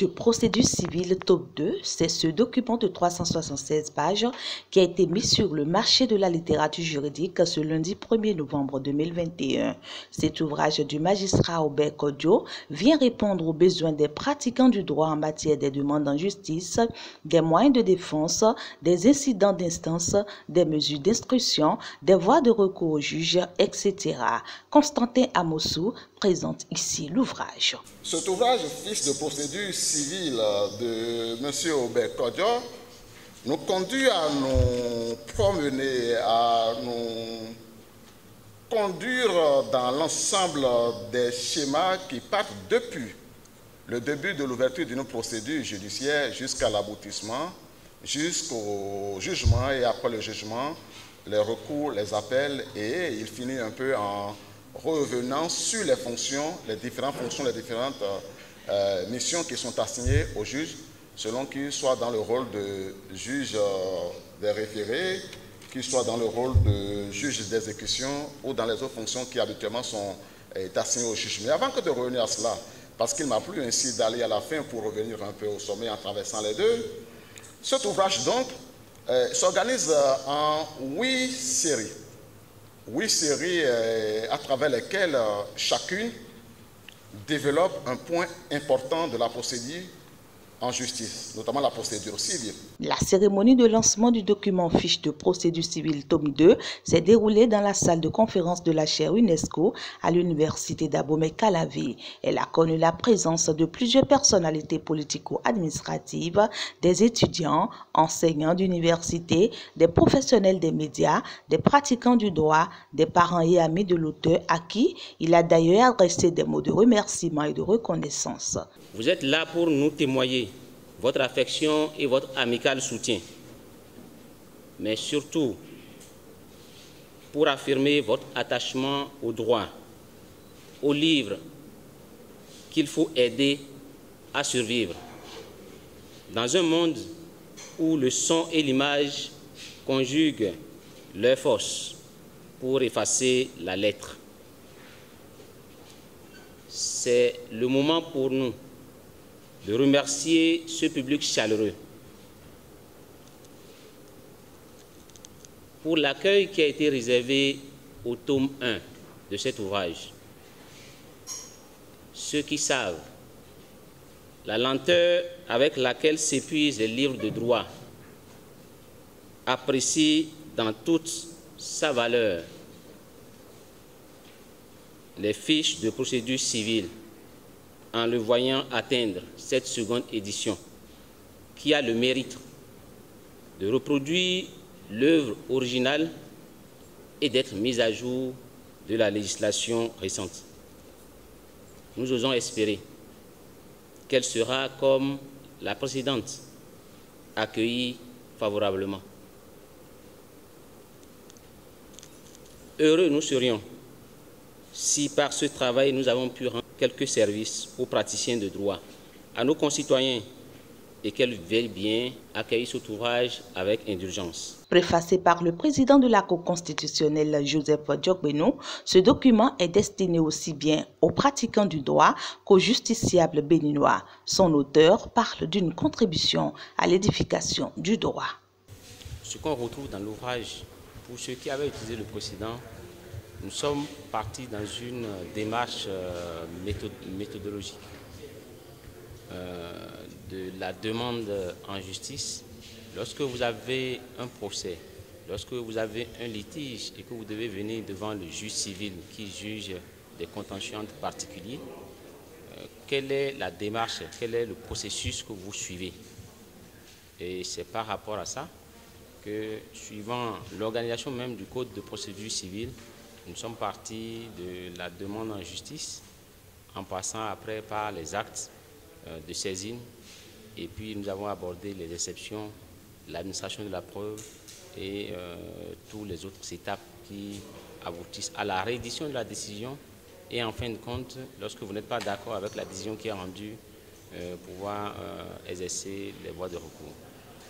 de procédure civile tome 2, c'est ce document de 376 pages qui a été mis sur le marché de la littérature juridique ce lundi 1er novembre 2021. Cet ouvrage du magistrat Aubert Kodio vient répondre aux besoins des pratiquants du droit en matière des demandes en justice, des moyens de défense, des incidents d'instance, des mesures d'instruction, des voies de recours au juge, etc. Constantin Amossou présente ici l'ouvrage. Cet ouvrage, fiche de procédure civile de M. Aubert Kodio, nous conduit à nous promener, à nous conduire dans l'ensemble des schémas qui partent depuis le début de l'ouverture d'une procédure judiciaire jusqu'à l'aboutissement, jusqu'au jugement et après le jugement, les recours, les appels, et il finit un peu en revenant sur les fonctions, les différentes fonctions, les différentes missions qui sont assignées aux juges, selon qu'ils soient dans le rôle de juge des référés, qu'ils soient dans le rôle de juge d'exécution ou dans les autres fonctions qui habituellement sont assignées aux juges. Mais avant que de revenir à cela, parce qu'il m'a plu ainsi d'aller à la fin pour revenir un peu au sommet en traversant les deux, cet ouvrage donc s'organise en 8 séries. 8 séries à travers lesquelles chacune développe un point important de la procédure en justice, notamment la procédure civile. La cérémonie de lancement du document fiche de procédure civile tome 2 s'est déroulée dans la salle de conférence de la chaire UNESCO à l'université d'Abomey-Calavi. Elle a connu la présence de plusieurs personnalités politico-administratives, des étudiants, enseignants d'université, des professionnels des médias, des pratiquants du droit, des parents et amis de l'auteur à qui il a d'ailleurs adressé des mots de remerciement et de reconnaissance. Vous êtes là pour nous témoigner votre affection et votre amical soutien, mais surtout pour affirmer votre attachement au droit, au livre qu'il faut aider à survivre. Dans un monde où le son et l'image conjuguent leurs forces pour effacer la lettre, c'est le moment pour nous de remercier ce public chaleureux pour l'accueil qui a été réservé au tome 1 de cet ouvrage. Ceux qui savent la lenteur avec laquelle s'épuisent les livres de droit apprécient dans toute sa valeur les fiches de procédure civile en le voyant atteindre cette seconde édition, qui a le mérite de reproduire l'œuvre originale et d'être mise à jour de la législation récente. Nous osons espérer qu'elle sera, comme la précédente, accueillie favorablement. Heureux nous serions si par ce travail nous avons pu rendre quelques services aux praticiens de droit, à nos concitoyens, et qu'elles veillent bien accueillir cet ouvrage avec indulgence. Préfacé par le président de la Cour constitutionnelle Joseph Diokbenou, ce document est destiné aussi bien aux pratiquants du droit qu'aux justiciables béninois. Son auteur parle d'une contribution à l'édification du droit. Ce qu'on retrouve dans l'ouvrage, pour ceux qui avaient utilisé le précédent, nous sommes partis dans une démarche méthodologique de la demande en justice. Lorsque vous avez un procès, lorsque vous avez un litige et que vous devez venir devant le juge civil qui juge des contentieux entre particuliers, quelle est la démarche, quel est le processus que vous suivez? Et c'est par rapport à ça que, suivant l'organisation même du Code de procédure civile, nous sommes partis de la demande en justice, en passant après par les actes de saisine, et puis nous avons abordé les exceptions, l'administration de la preuve et toutes les autres étapes qui aboutissent à la réédition de la décision, et en fin de compte, lorsque vous n'êtes pas d'accord avec la décision qui est rendue, pouvoir exercer les voies de recours.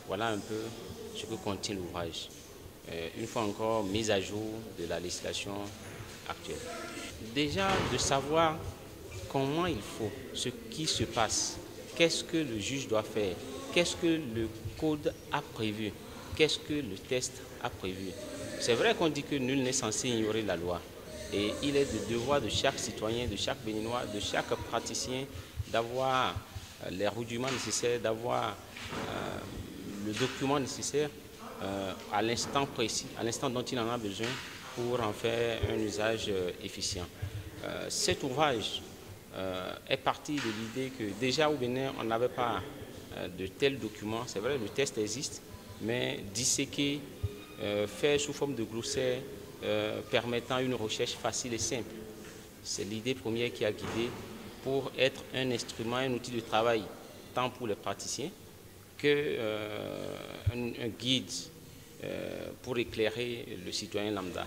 Voilà un peu ce que contient l'ouvrage. Une fois encore, mise à jour de la législation actuelle. Déjà, de savoir comment il faut, ce qui se passe qu'est-ce que le juge doit faire, qu'est-ce que le code a prévu, qu'est-ce que le test a prévu. C'est vrai qu'on dit que nul n'est censé ignorer la loi. Et il est du devoir de chaque citoyen, de chaque Béninois, de chaque praticien d'avoir les rudiments nécessaires, d'avoir le document nécessaire à l'instant précis, à l'instant dont il en a besoin pour en faire un usage efficient. Cet ouvrage est parti de l'idée que déjà au Bénin, on n'avait pas de tels documents. C'est vrai, le test existe, mais disséquer, faire sous forme de glossaire, permettant une recherche facile et simple. C'est l'idée première qui a guidé pour être un instrument, un outil de travail, tant pour les praticiens qu'un guide pour éclairer le citoyen lambda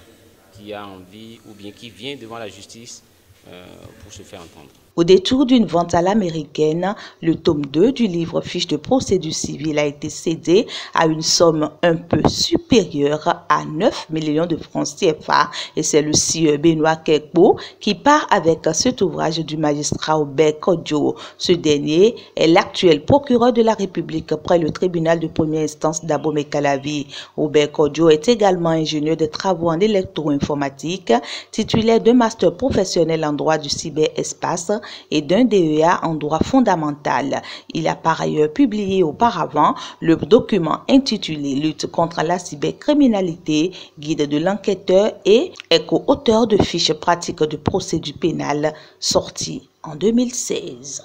qui a envie ou bien qui vient devant la justice pour se faire entendre. Au détour d'une vente à l'américaine, le tome 2 du livre Fiche de procédure civile a été cédé à une somme un peu supérieure à 9 millions de francs CFA et c'est le sieur Benoît Kekbo qui part avec cet ouvrage du magistrat Aubert Kodjo. Ce dernier est l'actuel procureur de la République près le tribunal de première instance d'Abomey-Calavi. Aubert Kodjo est également ingénieur de travaux en électro-informatique, titulaire d'un master professionnel en droit du cyberespace et d'un DEA en droit fondamental. Il a par ailleurs publié auparavant le document intitulé Lutte contre la cybercriminalité, guide de l'enquêteur et est co-auteur de fiches pratiques de procédure pénale sorti en 2016.